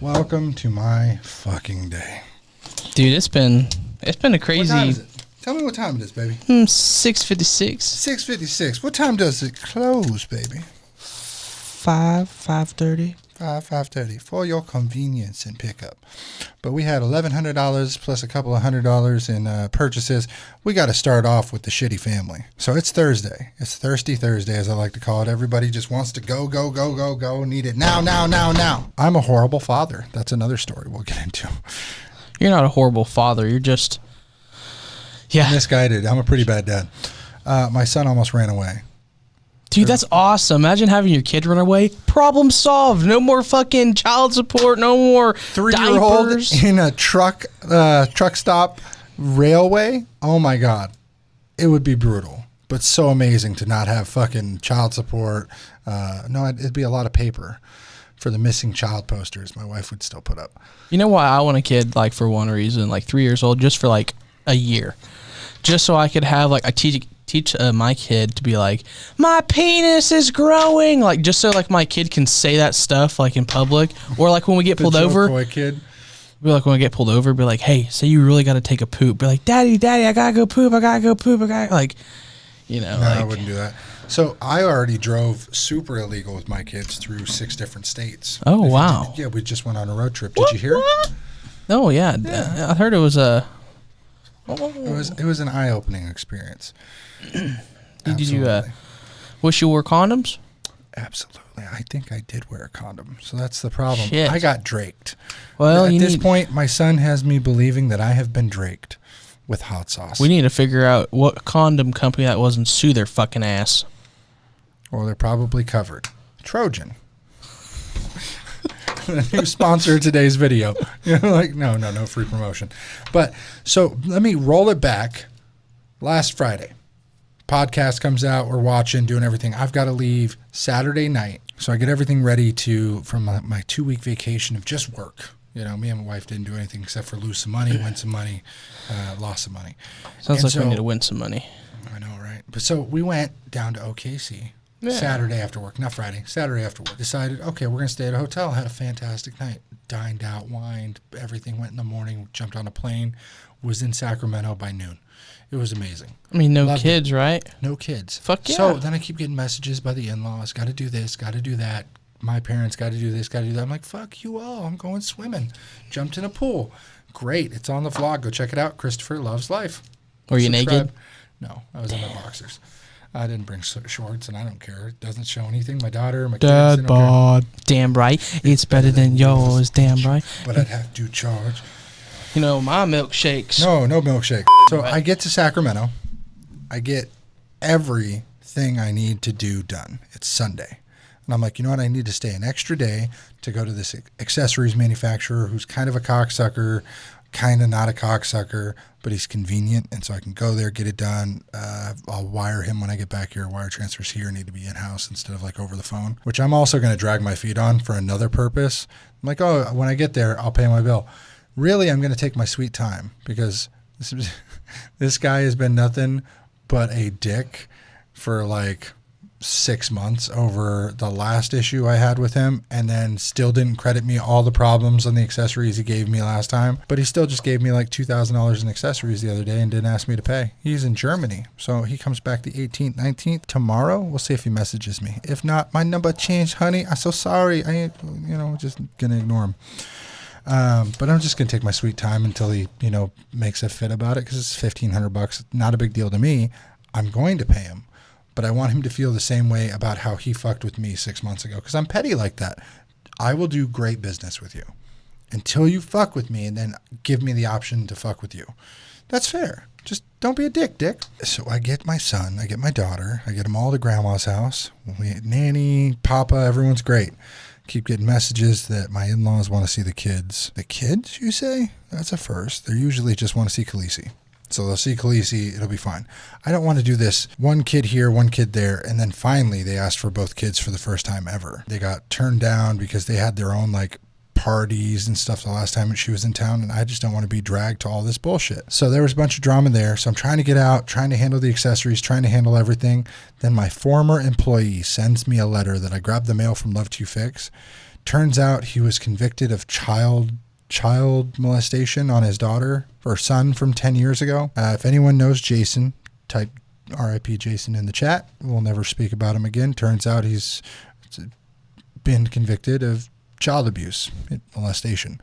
Welcome to my fucking day. Dude, it's been a crazy. What time is it? Tell me what time it is, baby. 6:56. 6:56. What time does it close, baby? 5:30. 5:30 for your convenience and pickup. But we had $1,100 plus a couple of $100 in purchases. We got to start off with the shitty family. So it's Thursday. It's Thirsty Thursday, as I like to call it. Everybody just wants to go. Need it now. I'm a horrible father. That's another story we'll get into. You're not a horrible father. You're just, yeah. Misguided. I'm a pretty bad dad. My son almost ran away. Dude, that's awesome. Imagine having your kid run away. Problem solved. No more fucking child support. No more 3-year-old diapers. in a truck stop railway. Oh my God. It would be brutal, but so amazing to not have fucking child support. No, it'd be a lot of paper for the missing child posters my wife would still put up. You know why I want a kid? Like, for one reason, like 3 years old, just for like a year, just so I could have like teach my kid to be like, my penis is growing, like, just so like my kid can say that stuff like in public, or like when we get pulled over. Boy kid. Be like, when we get pulled over, be like, hey, say you really got to take a poop. Be like, daddy, I gotta go poop. Like, you know. No, like, I wouldn't do that. So I already drove super illegal with my kids through 6 different states. Oh, wow. Yeah, we just went on a road trip. Did you hear? Oh yeah. I heard it was a. It was an eye-opening experience. Did you wish you wore condoms? Absolutely. I think I did wear a condom. So that's the problem. Shit. I got draked. Well, at this point, my son has me believing that I have been draked with hot sauce. We need to figure out what condom company that was and sue their fucking ass. Or they're probably covered. Trojan. The new sponsor of today's video. You're like, no free promotion. But so let me roll it back. Last Friday, podcast comes out. We're watching, doing everything. I've got to leave Saturday night. So I get everything ready from my 2-week vacation of just work. You know, me and my wife didn't do anything except for lose some money, win some money, lost some money. Sounds like we need to win some money. I know, right? But so we went down to OKC. Yeah. Saturday after work, not Friday, Saturday after work. Decided, okay, we're going to stay at a hotel. Had a fantastic night. Dined out, wined, everything. Went in the morning, jumped on a plane, was in Sacramento by noon. It was amazing. I mean, no Loved kids, it. Right? No kids. Fuck yeah. So then I keep getting messages by the in-laws, got to do this, got to do that. My parents got to do this, got to do that. I'm like, fuck you all. I'm going swimming. Jumped in a pool. Great. It's on the vlog. Go check it out. Christopher Loves Life. Were you naked? No, I was in my boxers. I didn't bring shorts, and I don't care. It doesn't show anything. My daughter, my kids, they don't care. Damn right. It's better than yours. Damn right. But I'd have to charge. You know, my milkshakes. No milkshake. So I get to Sacramento. I get everything I need to do done. It's Sunday. And I'm like, you know what? I need to stay an extra day to go to this accessories manufacturer who's kind of a cocksucker, kind of not a cocksucker, but he's convenient, and so I can go there, get it done. I'll wire him when I get back here. Wire transfers here need to be in-house instead of like over the phone, which I'm also going to drag my feet on for another purpose. I'm like, oh, when I get there, I'll pay my bill. Really, I'm going to take my sweet time because this guy has been nothing but a dick for like 6 months over the last issue I had with him, and then still didn't credit me all the problems on the accessories he gave me last time. But he still just gave me like $2,000 in accessories the other day and didn't ask me to pay. He's in Germany, so he comes back the 18th, 19th. Tomorrow, we'll see if he messages me. If not, my number changed, honey. I'm so sorry. I ain't, just gonna ignore him. But I'm just gonna take my sweet time until he, makes a fit about it, because it's $1,500. Not a big deal to me. I'm going to pay him. But I want him to feel the same way about how he fucked with me 6 months ago, because I'm petty like that. I will do great business with you until you fuck with me, and then give me the option to fuck with you. That's fair. Just don't be a dick. So I get my son, I get my daughter, I get them all to grandma's house. Nanny, papa, everyone's great. Keep getting messages that my in-laws want to see the kids. The kids, you say? That's a first. They usually just want to see Khaleesi. So they'll see Khaleesi, it'll be fine. I don't want to do this one kid here, one kid there, and then finally they asked for both kids for the first time ever. They got turned down because they had their own like parties and stuff the last time she was in town, and I just don't want to be dragged to all this bullshit. So there was a bunch of drama there. So I'm trying to get out, trying to handle the accessories, trying to handle everything. Then my former employee sends me a letter that I grabbed the mail from Love to Fix Turns out he was convicted of child molestation on his daughter or son from 10 years ago. If anyone knows Jason, type RIP Jason in the chat. We'll never speak about him again. Turns out he's been convicted of child abuse, molestation.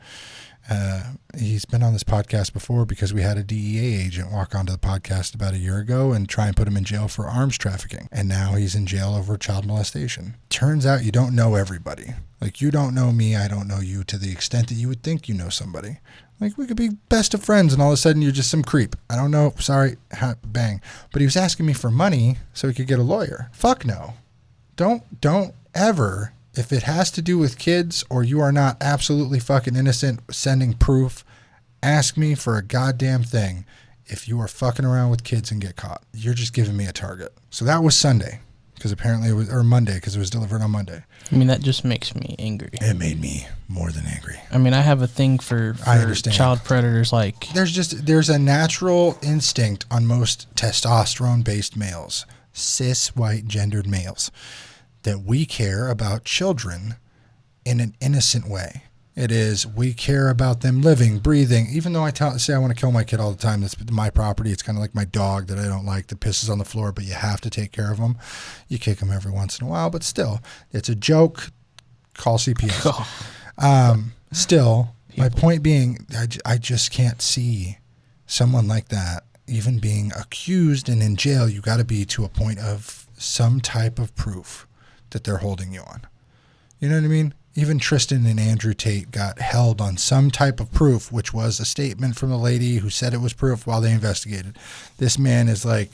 He's been on this podcast before because we had a DEA agent walk onto the podcast about a year ago and try and put him in jail for arms trafficking. And now he's in jail over child molestation. Turns out you don't know everybody. Like, you don't know me, I don't know you to the extent that you would think you know somebody. Like, we could be best of friends and all of a sudden you're just some creep. I don't know. Sorry. Bang. But he was asking me for money so he could get a lawyer. Fuck no. Don't ever, if it has to do with kids or you are not absolutely fucking innocent, sending proof, ask me for a goddamn thing if you are fucking around with kids and get caught. You're just giving me a target. So that was Sunday. Because apparently it was, or Monday, because it was delivered on Monday. I mean, that just makes me angry. It made me more than angry. I mean, I have a thing for I understand. child predators. Like, there's a natural instinct on most testosterone-based males, cis white gendered males, that we care about children in an innocent way. It is, we care about them living, breathing. Even though I say I want to kill my kid all the time, that's my property. It's kind of like my dog that I don't like that pisses on the floor, but you have to take care of them. You kick them every once in a while, but still, it's a joke. Call CPS. Still, my point being, I just can't see someone like that even being accused and in jail. You got to be to a point of some type of proof that they're holding you on. You know what I mean? Even Tristan and Andrew Tate got held on some type of proof, which was a statement from the lady who said it was proof while they investigated. This man is like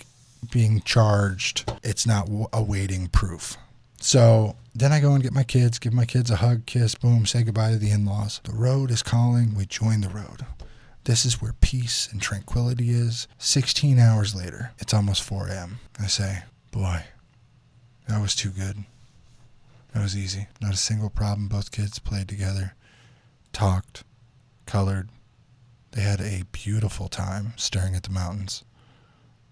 being charged. It's not awaiting proof. So then I go and get my kids, give my kids a hug, kiss, boom, say goodbye to the in-laws. The road is calling. We join the road. This is where peace and tranquility is. 16 hours later, it's almost 4 a.m. I say, boy, that was too good. That was easy. Not a single problem. Both kids played together, talked, colored. They had a beautiful time staring at the mountains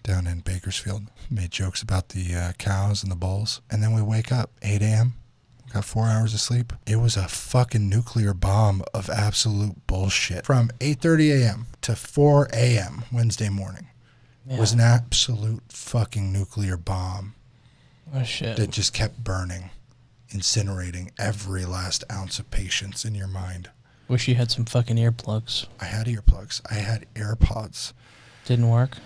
down in Bakersfield. Made jokes about the cows and the bulls. And then we wake up, 8 a.m., got 4 hours of sleep. It was a fucking nuclear bomb of absolute bullshit. From 8:30 a.m. to 4 a.m. Wednesday morning was an absolute fucking nuclear bomb. Oh, shit. That just kept burning. Incinerating every last ounce of patience in your mind. Wish you had some fucking earplugs. I had earplugs. I had AirPods. Didn't work?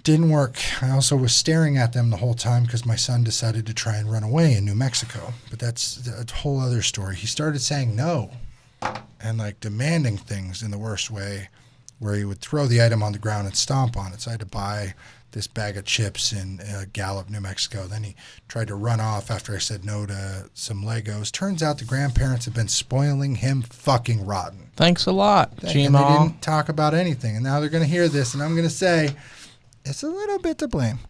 Didn't work. I also was staring at them the whole time because my son decided to try and run away in New Mexico. But that's a whole other story. He started saying no and like demanding things in the worst way, where he would throw the item on the ground and stomp on it. So I had to buy this bag of chips in Gallup, New Mexico. Then he tried to run off after I said no to some Legos. Turns out the grandparents have been spoiling him fucking rotten. Thanks a lot, And they G-Mom. didn't talk about anything. And now they're going to hear this, and I'm going to say, it's a little bit to blame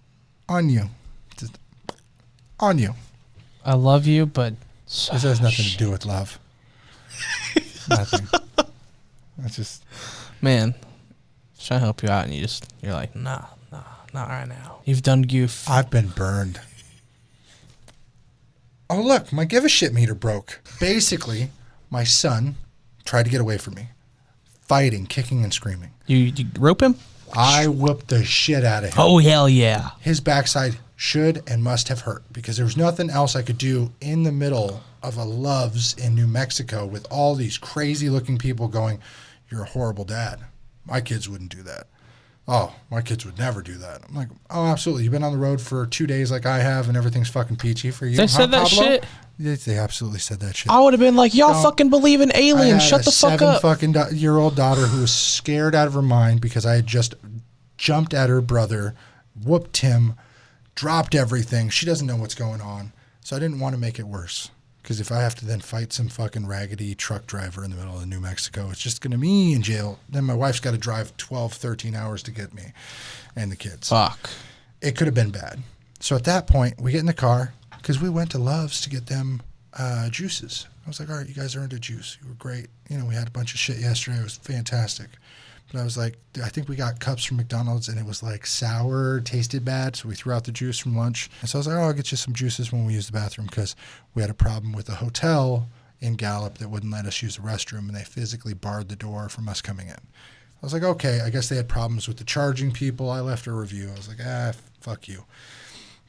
on you. Just on you. I love you, but... This has nothing to do with love. Nothing. That's just... Man, just trying to help you out, and you're like, nah, not right now. You've done goof. I've been burned. Oh, look, my give a shit meter broke. Basically, my son tried to get away from me. Fighting, kicking, and screaming. You rope him? I whooped the shit out of him. Oh, hell yeah. His backside should and must have hurt because there was nothing else I could do in the middle of a Love's in New Mexico with all these crazy looking people going, you're a horrible dad. My kids wouldn't do that. Oh, my kids would never do that. I'm like, oh, absolutely. You've been on the road for 2 days like I have and everything's fucking peachy for you. They said that Pablo? shit? They absolutely said that shit. I would have been like, y'all No. fucking believe in aliens. Shut the fuck up. I had a 7-year-old daughter who was scared out of her mind because I had just jumped at her brother, whooped him, dropped everything. She doesn't know what's going on. So I didn't want to make it worse. Because if I have to then fight some fucking raggedy truck driver in the middle of New Mexico, it's just going to be me in jail. Then my wife's got to drive 12, 13 hours to get me and the kids. Fuck. It could have been bad. So at that point, we get in the car because we went to Love's to get them juices. I was like, all right, you guys earned a juice. You were great. You know, we had a bunch of shit yesterday. It was fantastic. But I was like, I think we got cups from McDonald's and it was like sour, tasted bad. So we threw out the juice from lunch. And so I was like, oh, I'll get you some juices when we use the bathroom because we had a problem with the hotel in Gallup that wouldn't let us use the restroom, and they physically barred the door from us coming in. I was like, okay, I guess they had problems with the charging people. I left a review. I was like, fuck you.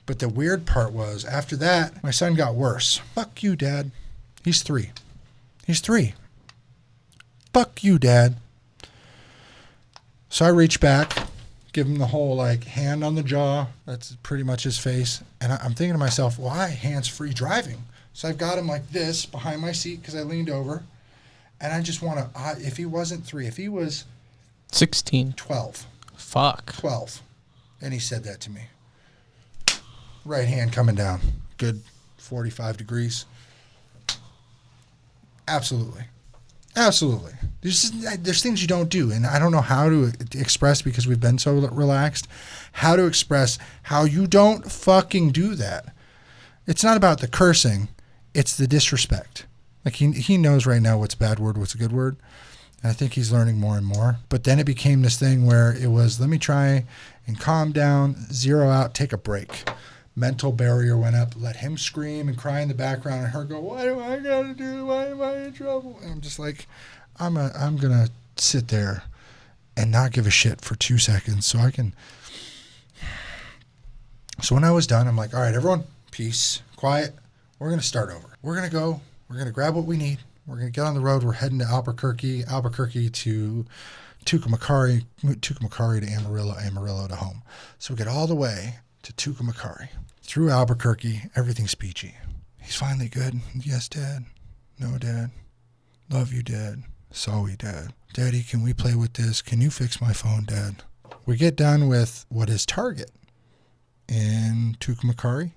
But the weird part was, after that, my son got worse. Fuck you, Dad. He's 3. He's 3. Fuck you, Dad. So I reach back, give him the whole like hand on the jaw. That's pretty much his face. And I'm thinking to myself, why hands-free driving? So I've got him like this behind my seat because I leaned over. And I just want to, if he wasn't 3, if he was 16. 12. Fuck. 12. And he said that to me. Right hand coming down. Good 45 degrees. Absolutely. Absolutely. There's things you don't do, and I don't know how to express, because we've been so relaxed, how to express how you don't fucking do that. It's not about the cursing. It's the disrespect. Like he knows right now what's a bad word, what's a good word. And I think he's learning more and more. But then it became this thing where it was, let me try and calm down, zero out, take a break. Mental barrier went up, let him scream and cry in the background, and her go, why do I gotta do, why am I in trouble? And I'm just like, I'm gonna sit there and not give a shit for 2 seconds so I can. So when I was done, I'm like, all right, everyone, peace, quiet. We're gonna start over. We're gonna go, we're gonna grab what we need. We're gonna get on the road. We're heading to Albuquerque to Tucumcari to Amarillo to home. So we get all the way to Tucumcari. Through Albuquerque, everything's peachy. He's finally good. Yes, Dad. No, Dad. Love you, Dad. Sorry, Dad. Daddy, can we play with this? Can you fix my phone, Dad? We get done with what is Target in Tucumcari.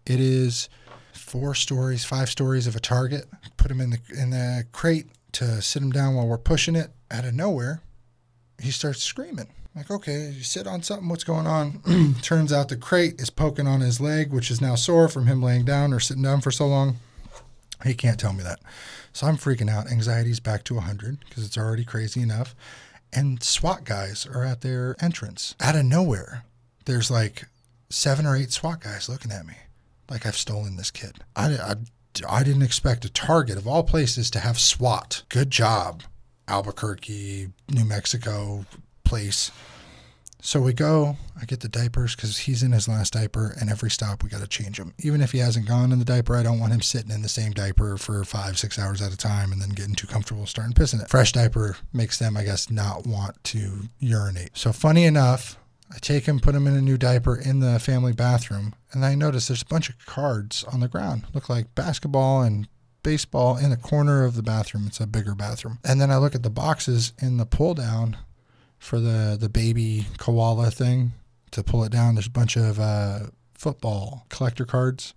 It is 5 stories of a Target. Put him in the crate to sit him down while we're pushing it. Out of nowhere, he starts screaming. Like, okay, you sit on something, what's going on? Turns out the crate is poking on his leg, which is now sore from him laying down or sitting down for so long. He can't tell me that. So I'm freaking out. Anxiety's back to 100 because it's already crazy enough. And SWAT guys are at their entrance. Out of nowhere, there's like 7 or 8 SWAT guys looking at me like I've stolen this kid. I didn't expect a Target, of all places, to have SWAT. Good job, Albuquerque, New Mexico place. So we go, I get the diapers because he's in his last diaper, and every stop we got to change him. Even if he hasn't gone in the diaper, I don't want him sitting in the same diaper for 5-6 hours at a time and then getting too comfortable starting pissing it. Fresh diaper makes them, I guess, not want to urinate. So funny enough, I take him, put him in a new diaper in the family bathroom, and I notice there's a bunch of cards on the ground. Look like basketball and baseball in the corner of the bathroom. It's a bigger bathroom. And then I look at the boxes in the pull down for the baby koala thing to pull it down. There's a bunch of football collector cards.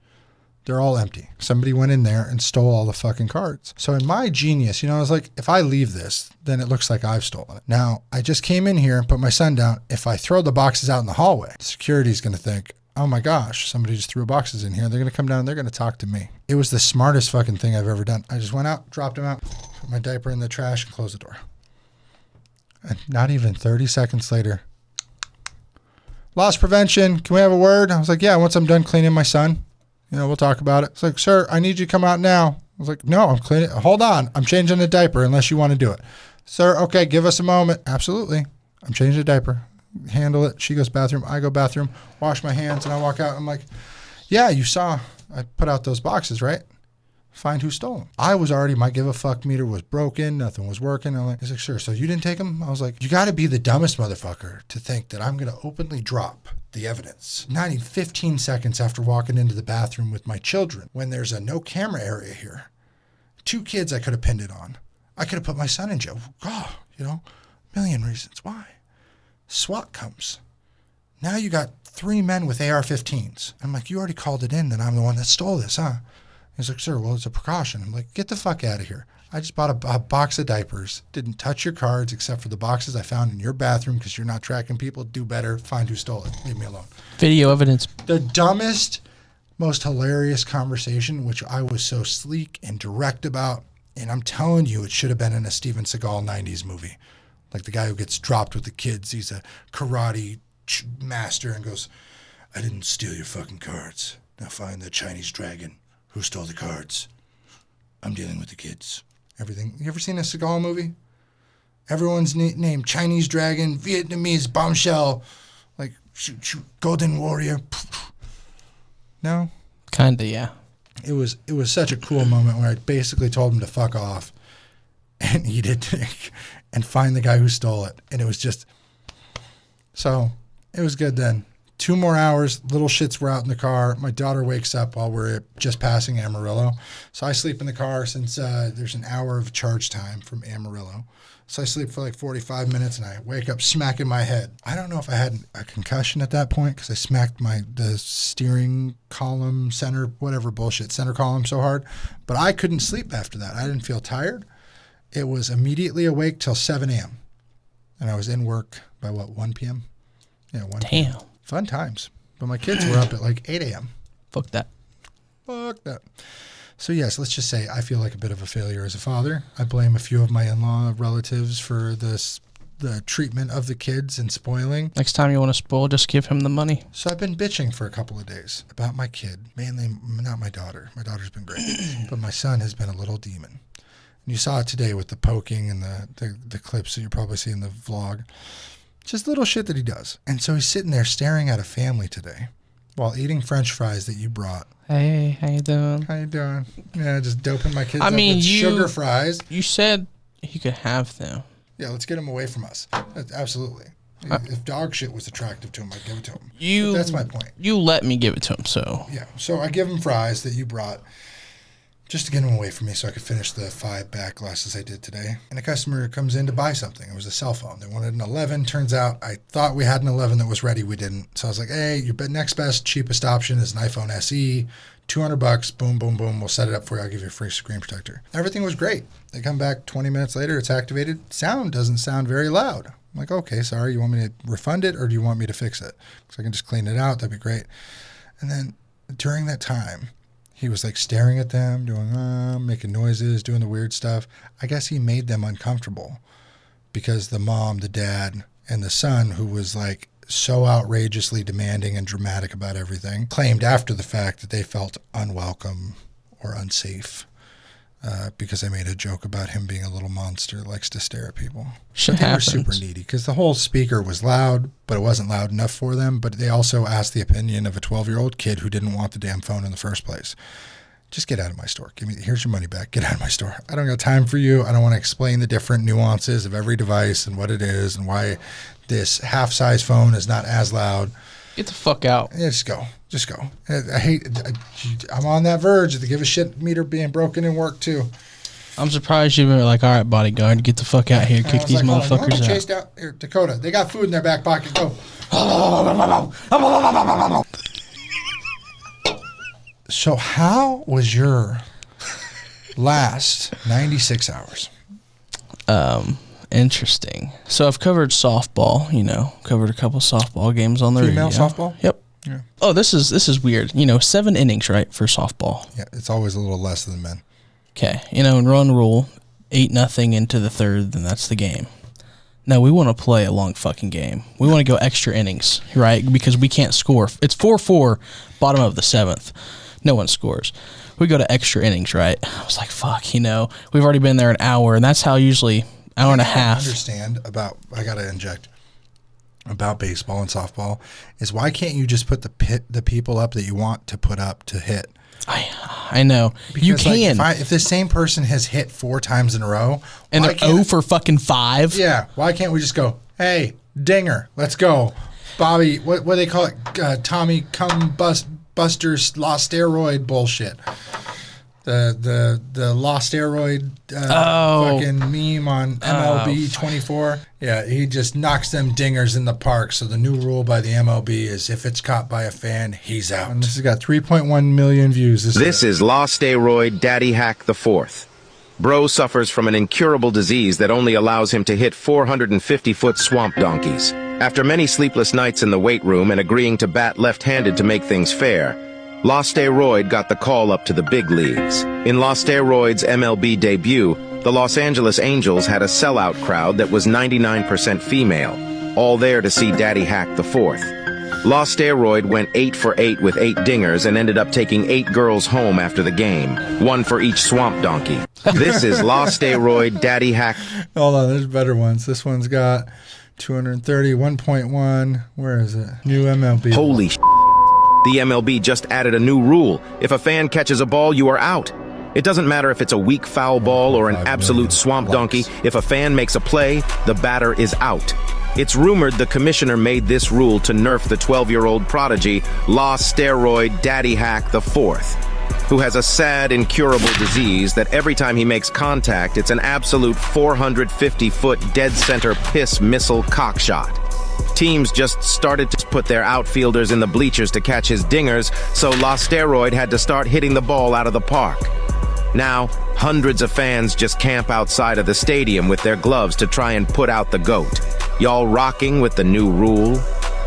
They're all empty. Somebody went in there and stole all the fucking cards. So in my genius, I was like, if I leave this, then it looks like I've stolen it. Now, I just came in here and put my son down. If I throw the boxes out in the hallway, security's going to think, oh my gosh, somebody just threw boxes in here. They're going to come down and they're going to talk to me. It was the smartest fucking thing I've ever done. I just went out, dropped him out, put my diaper in the trash, and closed the door. And not even 30 seconds later, loss prevention, can we have a word? I was like, yeah, once I'm done cleaning my son, we'll talk about it. It's like, sir, I need you to come out now. I was like, no, I'm cleaning. Hold on. I'm changing the diaper unless you want to do it. Sir, okay, give us a moment. Absolutely. I'm changing the diaper. Handle it. She goes bathroom. I go bathroom, wash my hands, and I walk out. I'm like, yeah, you saw I put out those boxes, right? Find who stole them. I was already, my give a fuck meter was broken. Nothing was working. He's like, sure. So you didn't take them? I was like, you got to be the dumbest motherfucker to think that I'm going to openly drop the evidence. Not even 15 seconds after walking into the bathroom with my children, when there's a no camera area here. 2 kids I could have pinned it on. I could have put my son in jail. God, a million reasons why. SWAT comes. Now you got 3 men with AR-15s. I'm like, you already called it in that I'm the one that stole this, huh? He's like, sir, well, it's a precaution. I'm like, get the fuck out of here. I just bought a box of diapers. Didn't touch your cards except for the boxes I found in your bathroom because you're not tracking people. Do better. Find who stole it. Leave me alone. Video evidence. The dumbest, most hilarious conversation, which I was so sleek and direct about. And I'm telling you, it should have been in a Steven Seagal 90s movie. Like the guy who gets dropped with the kids. He's a karate master and goes, I didn't steal your fucking cards. Now find the Chinese dragon who stole the cards. I'm dealing with the kids. Everything. You ever seen a Seagal movie? Everyone's named Chinese Dragon, Vietnamese Bombshell, like shoot, Golden Warrior. No? Kinda, yeah. It was such a cool moment where I basically told him to fuck off and eat it and find the guy who stole it. And it was just, so it was good then. 2 more hours, little shits were out in the car. My daughter wakes up while we're just passing Amarillo. So I sleep in the car since there's an hour of charge time from Amarillo. So I sleep for like 45 minutes and I wake up smacking my head. I don't know if I had a concussion at that point because I smacked the steering column, center column so hard. But I couldn't sleep after that. I didn't feel tired. It was immediately awake till 7 a.m. And I was in work by 1 p.m.? Yeah, 1 p.m. Damn. Fun times. But my kids were up at like 8 a.m. Fuck that. Fuck that. So yes, let's just say I feel like a bit of a failure as a father. I blame a few of my in-law relatives for the treatment of the kids and spoiling. Next time you want to spoil, just give him the money. So I've been bitching for a couple of days about my kid, mainly not my daughter. My daughter's been great, but my son has been a little demon. And you saw it today with the poking and the clips that you probably see in the vlog. Just little shit that he does. And so he's sitting there staring at a family today while eating French fries that you brought. Hey, how you doing? How you doing? Yeah, just doping my kids I up mean, with sugar fries. You said he could have them. Yeah, let's get him away from us. Absolutely. If dog shit was attractive to him, I'd give it to him. But that's my point. You let me give it to him, so. Yeah, so I give him fries that you brought just to get him away from me so I could finish the 5 back glasses I did today. And a customer comes in to buy something. It was a cell phone. They wanted an 11. Turns out I thought we had an 11 that was ready. We didn't. So I was like, hey, your next best, cheapest option is an iPhone SE. $200. Boom, boom, boom. We'll set it up for you. I'll give you a free screen protector. Everything was great. They come back 20 minutes later. It's activated. Sound doesn't sound very loud. I'm like, okay, sorry. You want me to refund it or do you want me to fix it? Because I can just clean it out. That'd be great. And then during that time, he was like staring at them, doing, making noises, doing the weird stuff. I guess he made them uncomfortable because the mom, the dad, and the son, who was like so outrageously demanding and dramatic about everything, claimed after the fact that they felt unwelcome or unsafe because I made a joke about him being a little monster that likes to stare at people. Shit but they happens. were super needy because the whole speaker was loud, but it wasn't loud enough for them. But they also asked the opinion of a 12-year-old kid who didn't want the damn phone in the first place. Just get out of my store. Here's your money back. Get out of my store. I don't got time for you. I don't want to explain the different nuances of every device and what it is and why this half-size phone is not as loud. Get the fuck out. Yeah, just go. I'm on that verge of the give a shit meter being broken in work too. I'm surprised you were like, all right, bodyguard, get the fuck out here. Kick these motherfuckers out. Chased out here, Dakota. They got food in their back pocket. Go. So how was your last 96 hours? Interesting. So I've covered softball, covered a couple softball games on the Female radio. softball? Yep. Yeah. Oh, this is weird. 7 innings, right, for softball. Yeah, it's always a little less than men. Okay. And run rule, 8-0 into the third, then that's the game. No, we want to play a long fucking game. We want to go extra innings, right? Because we can't score. It's 4-4, bottom of the 7th. No one scores. We go to extra innings, right? I was like, fuck, we've already been there an hour, and that's how usually hour and a half. I got to inject about baseball and softball is why can't you just put the people up that you want to put up to hit? I know. Because you can. If the same person has hit 4 times in a row. And they're 0 for fucking 5. Yeah. Why can't we just go, hey, dinger, let's go. Bobby, what do they call it? Tommy Buster's lost steroid bullshit. The lost steroid fucking meme on MLB 24. Yeah, he just knocks them dingers in the park. So the new rule by the MLB is if it's caught by a fan, he's out. And this has got 3.1 million views. This is Lost Steroid Daddy Hack the Fourth. Bro suffers from an incurable disease that only allows him to hit 450-foot swamp donkeys. After many sleepless nights in the weight room and agreeing to bat left-handed to make things fair, Lost Steroid got the call up to the big leagues. In Lost Steroid's MLB debut, the Los Angeles Angels had a sellout crowd that was 99% female, all there to see Daddy Hack the Fourth. Lost Steroid went 8 for 8 with 8 dingers and ended up taking 8 girls home after the game, 1 for each swamp donkey. This is Lost Steroid Daddy Hack. Hold on, there's better ones. This one's got 230, 1.1. Where is it? New MLB. Holy sh**. The MLB just added a new rule. If a fan catches a ball, you are out. It doesn't matter if it's a weak foul ball or an absolute swamp donkey. If a fan makes a play, the batter is out. It's rumored the commissioner made this rule to nerf the 12-year-old prodigy, Lost Steroid Daddy Hack the Fourth, who has a sad, incurable disease that every time he makes contact, it's an absolute 450-foot dead-center piss missile cockshot. Teams just started to put their outfielders in the bleachers to catch his dingers, so Lost Steroid had to start hitting the ball out of the park. Now, hundreds of fans just camp outside of the stadium with their gloves to try and put out the GOAT. Y'all rocking with the new rule?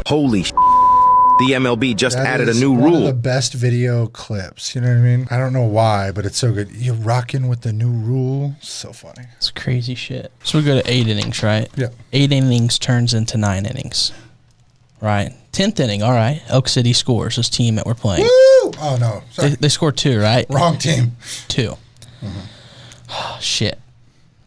Holy sh**. The MLB just added a new one rule. of the best video clips. You know what I mean? I don't know why, but it's so good. You're rocking with the new rule. So funny. It's crazy shit. So we go to 8 innings, right? Yeah. 8 innings turns into 9 innings. Right. 10th inning, all right. Elk City scores, this team that we're playing. Woo! Oh, no. Sorry. They score 2, right? Wrong team. 2. Mm-hmm. Shit.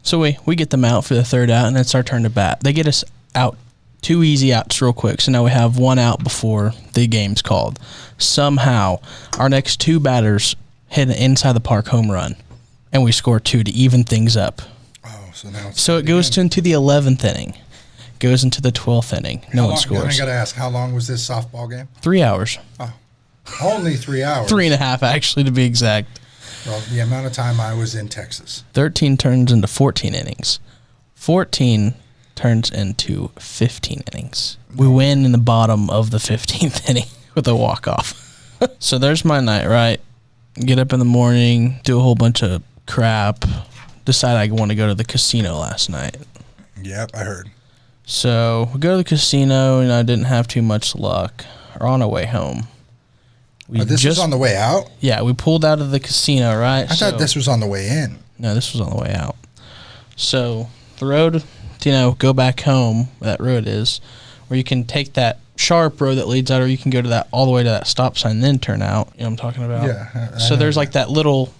So we get them out for the 3rd out, and it's our turn to bat. They get us out 2 easy outs real quick, so now we have 1 out before the game's called. Somehow, our next 2 batters hit an inside the park home run, and we score 2 to even things up. Oh, so now it's... So it goes into the 11th inning. Goes into the 12th inning. No one scores. I got to ask, how long was this softball game? 3 hours. Oh, only 3 hours. 3.5, actually, to be exact. Well, the amount of time I was in Texas. 13 turns into 14 innings. 14 turns into 15 innings. We win in the bottom of the 15th inning with a walk-off. So there's my night, right? Get up in the morning, do a whole bunch of crap, decide I want to go to the casino last night. Yep, I heard. So we go to the casino, and I didn't have too much luck. We're on our way home. This was on the way out? Yeah, we pulled out of the casino, right? I thought this was on the way in. No, this was on the way out. So the road, go back home, that road is, where you can take that sharp road that leads out, or you can go to that all the way to that stop sign and then turn out. You know what I'm talking about? Yeah. So there's like that little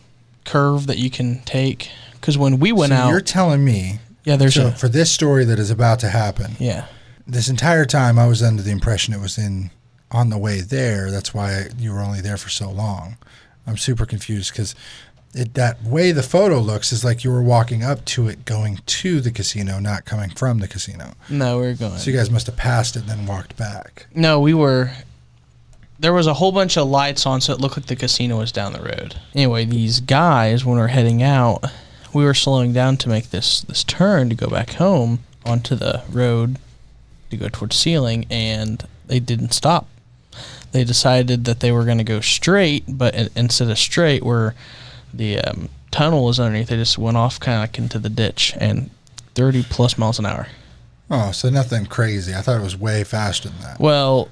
curve that you can take. Because when we went out... You're telling me... Yeah, there's for this story that is about to happen... Yeah. This entire time I was under the impression it was on the way there. That's why you were only there for so long. I'm super confused because that way the photo looks is like you were walking up to it going to the casino, not coming from the casino. No, we were going. So you guys must have passed it and then walked back. No, we were... There was a whole bunch of lights on, so it looked like the casino was down the road. Anyway, these guys, when we were heading out, we were slowing down to make this turn to go back home onto the road to go towards Ceiling, and they didn't stop. They decided that they were going to go straight, but instead of straight, where the tunnel was underneath, they just went off kind of like into the ditch, and 30 plus miles an hour. Oh, so nothing crazy. I thought it was way faster than that. Well,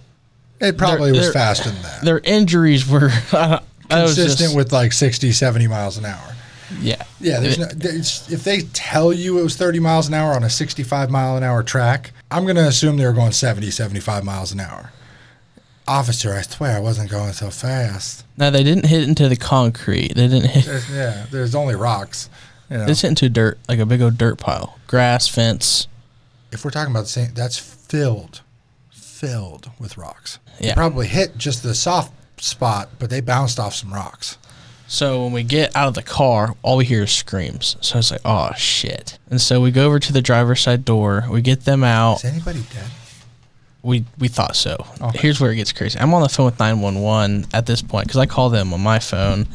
it probably was faster than that. Their injuries were consistent with like 60, 70 miles an hour. Yeah. Yeah, if they tell you it was 30 miles an hour on a 65 mile an hour track, I'm going to assume they were going 70, 75 miles an hour. Officer, I swear I wasn't going so fast. No, they didn't hit into the concrete. They didn't hit. There's only rocks. They just hit into dirt, like a big old dirt pile. Grass, fence. If we're talking about the same, that's filled with rocks. Yeah. They probably hit just the soft spot, but they bounced off some rocks. So when we get out of the car, all we hear is screams. So it's like, oh, shit. And so we go over to the driver's side door. We get them out. Is anybody dead? We thought so. Okay. Here's where it gets crazy. I'm on the phone with 911 at this point because I call them on my phone.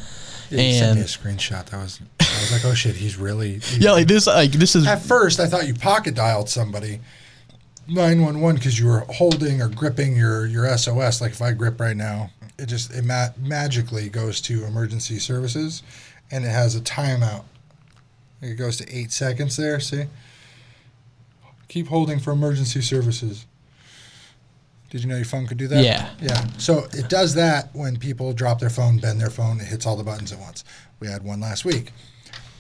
Yeah, you sent me a screenshot. I was like, oh, shit, he's really... this is... At first, I thought you pocket dialed somebody, 911, because you were holding or gripping your SOS. Like if I grip right now, it magically goes to emergency services, and it has a timeout. It goes to 8 seconds there, see? Keep holding for emergency services. Did you know your phone could do that? Yeah. Yeah. So it does that when people drop their phone, bend their phone, it hits all the buttons at once. We had one last week.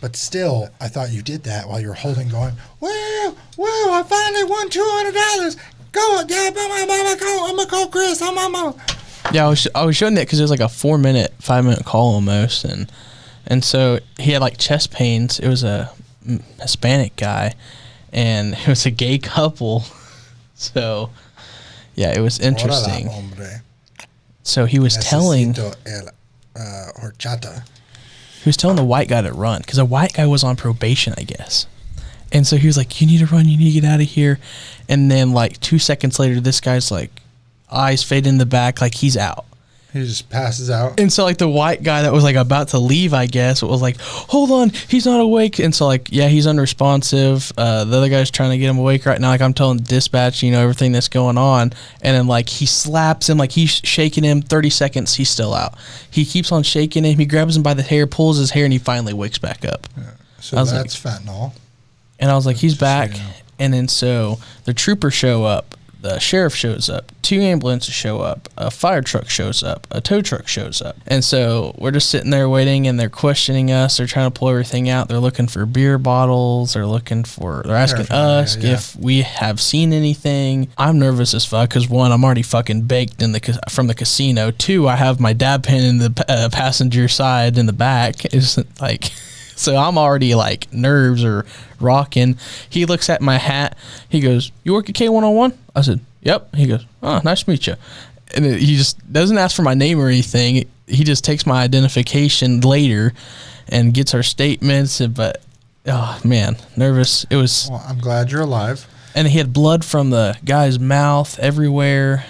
But still, I thought you did that while you were holding going, woo, I finally won $200. Go, yeah, I'm gonna call Chris. Yeah, I was showing that because it was like a 5-minute call almost, and so he had like chest pains. It was a Hispanic guy, and it was a gay couple. So, yeah, it was interesting. So he was telling horchata. He was telling the white guy to run because the white guy was on probation, I guess. And so he was like, "You need to run. You need to get out of here." And then like 2 seconds later, this guy's like, eyes fade in the back, like he's out. He just passes out. And so like the white guy that was like about to leave, I guess, was like, "Hold on, he's not awake." And so like, yeah, he's unresponsive. The other guy's trying to get him awake right now. Like I'm telling dispatch, you know, everything that's going on. And then like he slaps him, like he's shaking him. 30 seconds, he's still out. He keeps on shaking him. He grabs him by the hair, pulls his hair, and he finally wakes back up. Yeah. So that's fentanyl. And I was like, he's back. And then so the troopers show up. The sheriff shows up, 2 ambulances show up, a fire truck shows up, a tow truck shows up. And so we're just sitting there waiting, and they're questioning us. They're trying to pull everything out. They're looking for beer bottles. They're asking us if we have seen anything. I'm nervous as fuck because 1, I'm already fucking baked from the casino. 2, I have my dab pen in the passenger side in the back. It's like... So I'm already like nerves are rocking. He looks at my hat. He goes, "You work at K101?" I said, "Yep." He goes, "Oh, nice to meet you." And he just doesn't ask for my name or anything. He just takes my identification later and gets our statements. But, oh, man, nervous. It was. Well, I'm glad you're alive. And he had blood from the guy's mouth everywhere.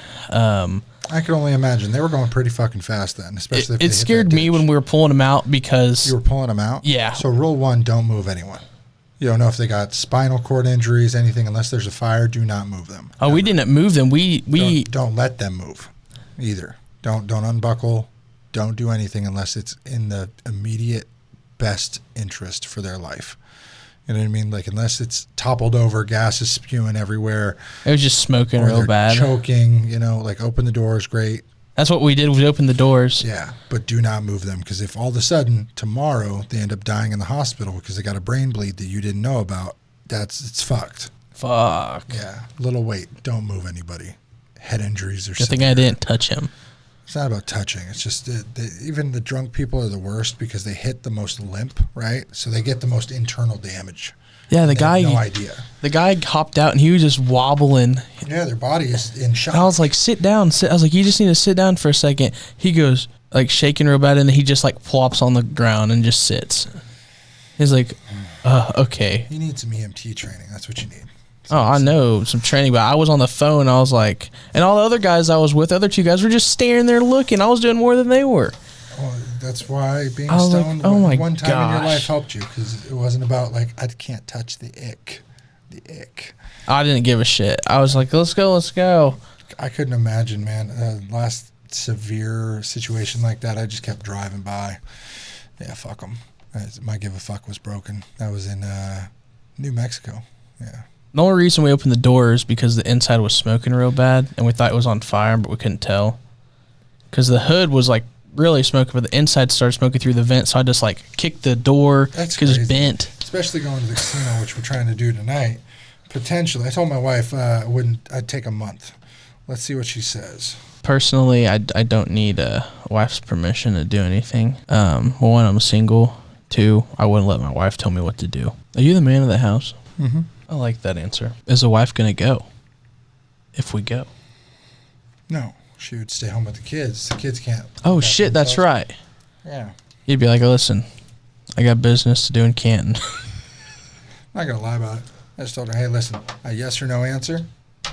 I can only imagine. They were going pretty fucking fast then, especially if they it scared me when we were pulling them out because... You were pulling them out? Yeah. So rule 1, don't move anyone. You don't know if they got spinal cord injuries, anything. Unless there's a fire, do not move them. Oh, we didn't move them. We don't let them move either. Don't unbuckle. Don't do anything unless it's in the immediate best interest for their life. You know what I mean? Like, unless it's toppled over, gas is spewing everywhere. It was just smoking or real bad. Choking, you know, like open the doors, great. That's what we did. We opened the doors. Yeah, but do not move them because if all of a sudden tomorrow they end up dying in the hospital because they got a brain bleed that you didn't know about, it's fucked. Fuck. Yeah, little weight. Don't move anybody. Head injuries or something. I think I didn't touch him. It's not about touching. It's just even the drunk people are the worst because they hit the most limp, right? So they get the most internal damage. Yeah, the guy. No idea. The guy hopped out and he was just wobbling. Yeah, their body is in shock. And I was like, "Sit down." I was like, "You just need to sit down for a second." He goes like shaking real bad, and then he just like plops on the ground and just sits. He's like, "Okay." You need some EMT training. That's what you need. I know some training, but I was on the phone. I was like, and all the other guys I was with, other 2 guys were just staring there looking. I was doing more than they were. Well, that's why being stoned one time in your life helped you because it wasn't about like I can't touch the ick. I didn't give a shit. I was like, let's go. I couldn't imagine, man. Last severe situation like that, I just kept driving by. Yeah, fuck them. My give a fuck was broken. That was in New Mexico. Yeah. The only reason we opened the door is because the inside was smoking real bad, and we thought it was on fire, but we couldn't tell. Because the hood was like really smoking, but the inside started smoking through the vent, so I just like kicked the door because it's bent. Especially going to the casino, which we're trying to do tonight. Potentially, I told my wife I'd take a month. Let's see what she says. Personally, I don't need a wife's permission to do anything. 1, I'm single. 2, I wouldn't let my wife tell me what to do. Are you the man of the house? Mm-hmm. I like that answer. Is the wife going to go if we go? No, she would stay home with the kids. The kids can't. Oh, shit, that's right. Yeah. You'd be like, listen, I got business to do in Canton. I'm not going to lie about it. I just told her, hey, listen, a yes or no answer.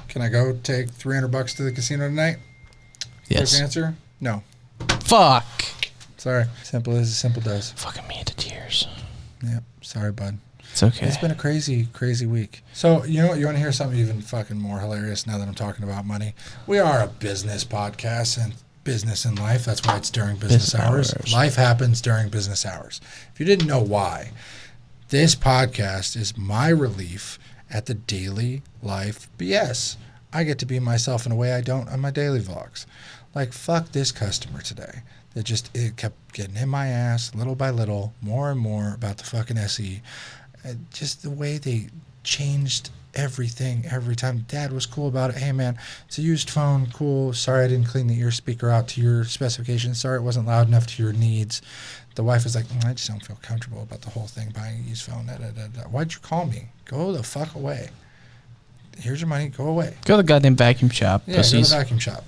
Can I go take $300 to the casino tonight? Yes. Quick answer? No. Fuck. Sorry. Simple as simple does. Fucking me into tears. Yep. Sorry, bud. It's okay. It's been a crazy, crazy week. So, you know what? You want to hear something even fucking more hilarious now that I'm talking about money? We are a business podcast and business in life. That's why it's during business hours. Life happens during business hours. If you didn't know why, this podcast is my relief at the daily life BS. I get to be myself in a way I don't on my daily vlogs. Like, fuck this customer today. It kept getting in my ass little by little, more and more about the fucking SE. Just the way they changed everything every time. Dad was cool about it. Hey, man, it's a used phone. Cool. Sorry I didn't clean the ear speaker out to your specifications. Sorry it wasn't loud enough to your needs. The wife was like, I just don't feel comfortable about the whole thing, buying a used phone. Why'd you call me? Go the fuck away. Here's your money. Go away. Go to the goddamn vacuum shop. Yeah, go to the vacuum shop.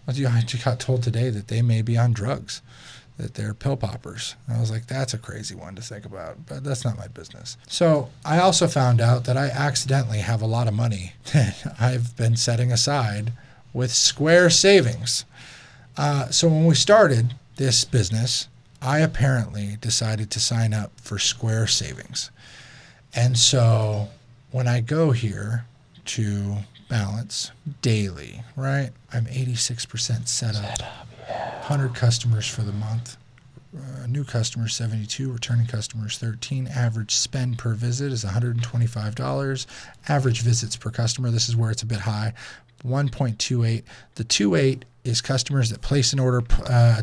I just got told today that they may be on drugs, that they're pill poppers. And I was like, that's a crazy one to think about, but that's not my business. So I also found out that I accidentally have a lot of money that I've been setting aside with Square Savings. So when we started this business, I apparently decided to sign up for Square Savings. And so when I go here to balance daily, right? I'm 86% set up. 100 customers for the month. New customers 72, returning customers 13. Average spend per visit is $125. Average visits per customer, this is where it's a bit high, 1.28. The 2.8 is customers that place an order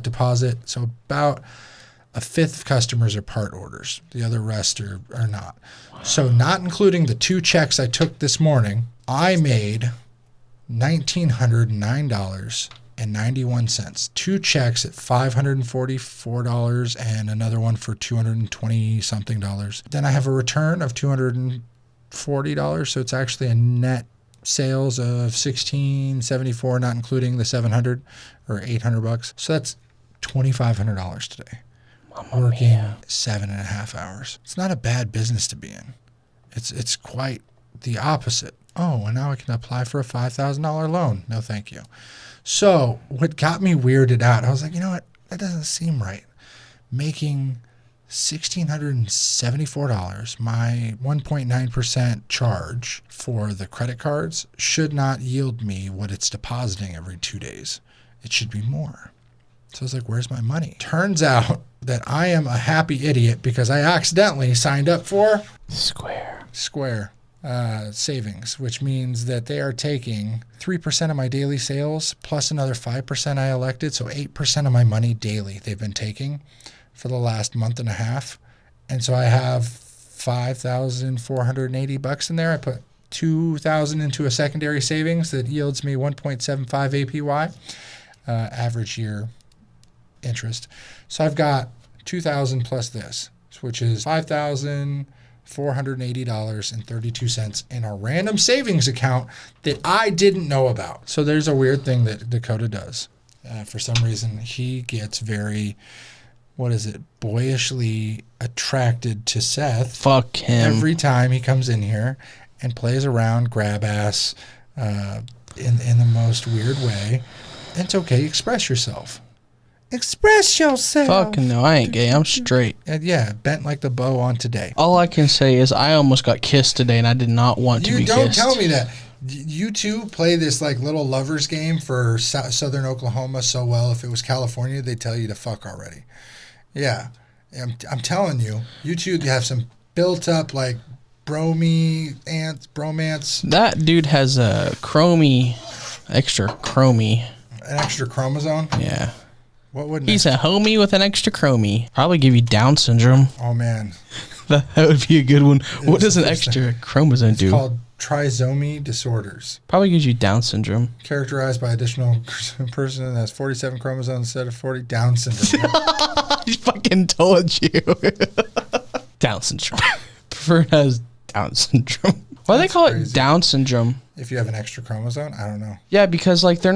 deposit. So about a fifth of customers are part orders. The other rest are not. So not including the 2 checks I took this morning, I made $1,909.91. 2 checks at $544 and another one for $220 something. Then I have a return of $240, so it's actually a net sales of $1,674, not including the $700 or $800. So that's $2,500 today. Working 7.5 hours. It's not a bad business to be in. It's quite the opposite. Oh, and now I can apply for a $5,000 loan. No, thank you. So what got me weirded out, I was like, you know what? That doesn't seem right. Making $1,674, my 1.9% charge for the credit cards should not yield me what it's depositing every 2 days. It should be more. So I was like, where's my money? Turns out that I am a happy idiot because I accidentally signed up for Square Savings, which means that they are taking 3% of my daily sales plus another 5% I elected. So 8% of my money daily they've been taking for the last month and a half. And so I have $5,480 in there. I put $2,000 into a secondary savings that yields me 1.75 APY, average year interest. So I've got $2,000 plus this, which is $5,480.32 in a random savings account that I didn't know about. So there's a weird thing that Dakota does. For some reason, he gets very, boyishly attracted to Seth. Fuck him. Every time he comes in here and plays around, grab ass, in the most weird way. It's okay. Express yourself. Express yourself. Fucking no, I ain't gay. I'm straight. Yeah, bent like the bow on today. All I can say is I almost got kissed today, and I did not want to be kissed. You don't tell me that. You two play this like little lovers game for southern Oklahoma so well. If it was California, they'd tell you to fuck already. Yeah, I'm telling you. You two have some built up like bromance. That dude has a extra chromie. An extra chromosome? Yeah. What would He's a homie with an extra chromie. Probably give you Down syndrome. Oh, man. That would be a good one. What does an extra chromosome do? It's called trisomy disorders. Probably gives you Down syndrome. Characterized by additional person that has 47 chromosomes instead of 40. Down syndrome. I fucking told you. Down syndrome. Prefer has Down syndrome. Why do they call it Down syndrome? If you have an extra chromosome, I don't know. Yeah, because like they're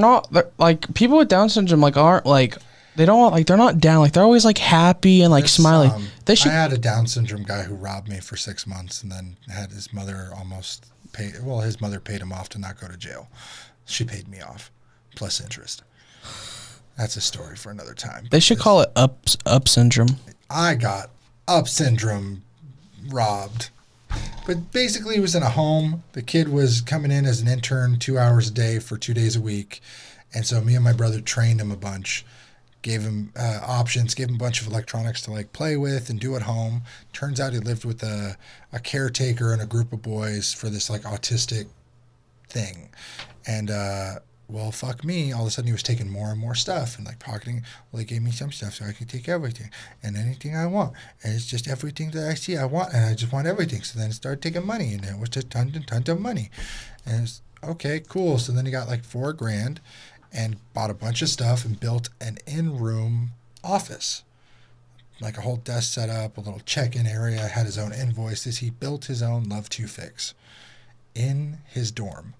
like people with Down syndrome like aren't like they don't like they're not down, like they're always like happy and like smiling. They should. I had a Down syndrome guy who robbed me for 6 months and then had his mother almost pay. Well, his mother paid him off to not go to jail. She paid me off plus interest. That's a story for another time. They should call it up syndrome. I got up syndrome robbed. But basically, he was in a home. The kid was coming in as an intern 2 hours a day for 2 days a week. And so me and my brother trained him a bunch, gave him options, gave him a bunch of electronics to like play with and do at home. Turns out he lived with a caretaker and a group of boys for this like autistic thing. And well, fuck me. All of a sudden, he was taking more and more stuff and like pocketing. Well, they gave me some stuff so I could take everything and anything I want. And it's just everything that I see I want, and I just want everything. So then it started taking money, and it was just tons and tons of money. And it's okay, cool. So then he got like $4,000 and bought a bunch of stuff and built an in-room office. Like a whole desk set up, a little check-in area, had his own invoices. He built his own Love to Fix in his dorm,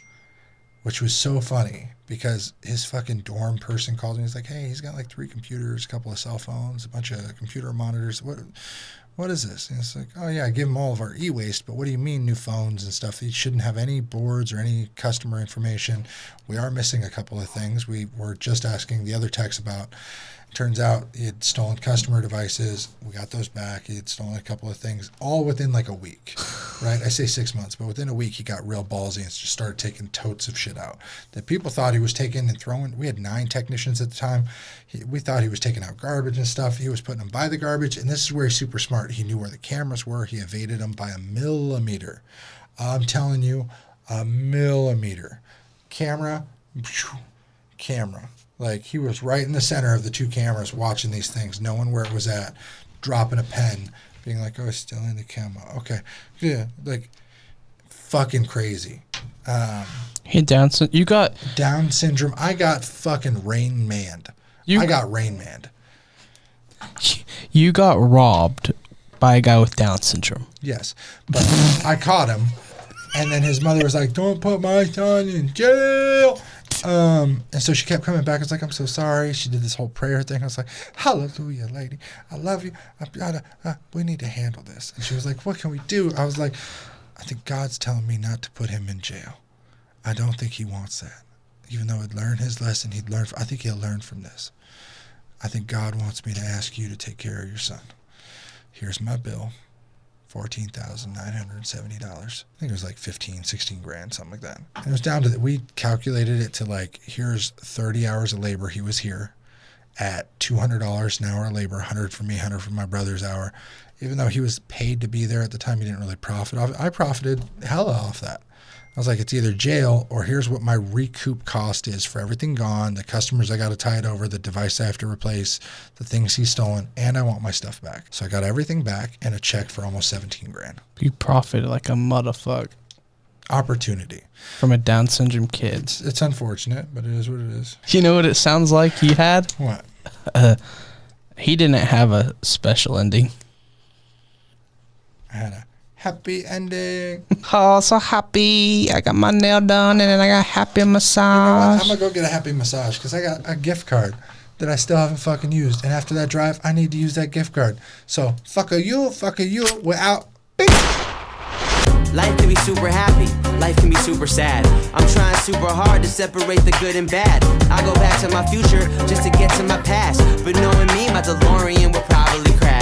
which was so funny because his fucking dorm person called me. He's like, hey, he's got like 3 computers, a couple of cell phones, a bunch of computer monitors. What is this? And it's like, oh yeah, I give him all of our e-waste, but what do you mean new phones and stuff? He shouldn't have any boards or any customer information. We are missing a couple of things. We were just asking the other techs about. Turns out he had stolen customer devices. We got those back. He had stolen a couple of things, all within like a week, right? I say 6 months, but within a week he got real ballsy and just started taking totes of shit out that people thought he was taking and throwing. We had 9 technicians at the time. We thought he was taking out garbage and stuff. He was putting them by the garbage, and this is where he's super smart. He knew where the cameras were. He evaded them by a millimeter. I'm telling you, a millimeter. Camera. Like, he was right in the center of the 2 cameras watching these things, knowing where it was at, dropping a pen, being like, oh, it's still in the camera. Okay. Yeah, like, fucking crazy. Hey, you got... Down syndrome. I got fucking Rain Manned. I got Rain Manned. You got robbed by a guy with Down syndrome. Yes. But I caught him, and then his mother was like, don't put my son in jail. And so she kept coming back. I was like, I'm so sorry. She did this whole prayer thing. I was like, hallelujah, lady. I love you. We need to handle this. And she was like, what can we do? I was like, I think God's telling me not to put him in jail. I don't think he wants that. Even though he'd learn his lesson, I think he'll learn from this. I think God wants me to ask you to take care of your son. Here's my bill. $14,970. I think it was like 15, 16 grand, something like that. And it was down to that. We calculated it to like, here's 30 hours of labor. He was here at $200 an hour of labor, 100 for me, 100 for my brother's hour. Even though he was paid to be there at the time, he didn't really profit off it. I profited hella off that. I was like, it's either jail or here's what my recoup cost is for everything gone, the customers I got to tie it over, the device I have to replace, the things he's stolen, and I want my stuff back. So I got everything back and a check for almost 17 grand. You profited like a motherfucker. Opportunity. From a Down syndrome kid. It's unfortunate, but it is what it is. You know what it sounds like he had? What? He didn't have a special ending. I had a happy ending. Oh, so happy. I got my nail done and then I got happy massage. I'm going to go get a happy massage because I got a gift card that I still haven't fucking used. And after that drive, I need to use that gift card. So, fuck you, we're out. Bing. Life can be super happy, life can be super sad. I'm trying super hard to separate the good and bad. I go back to my future just to get to my past. But knowing me, my DeLorean will probably crash.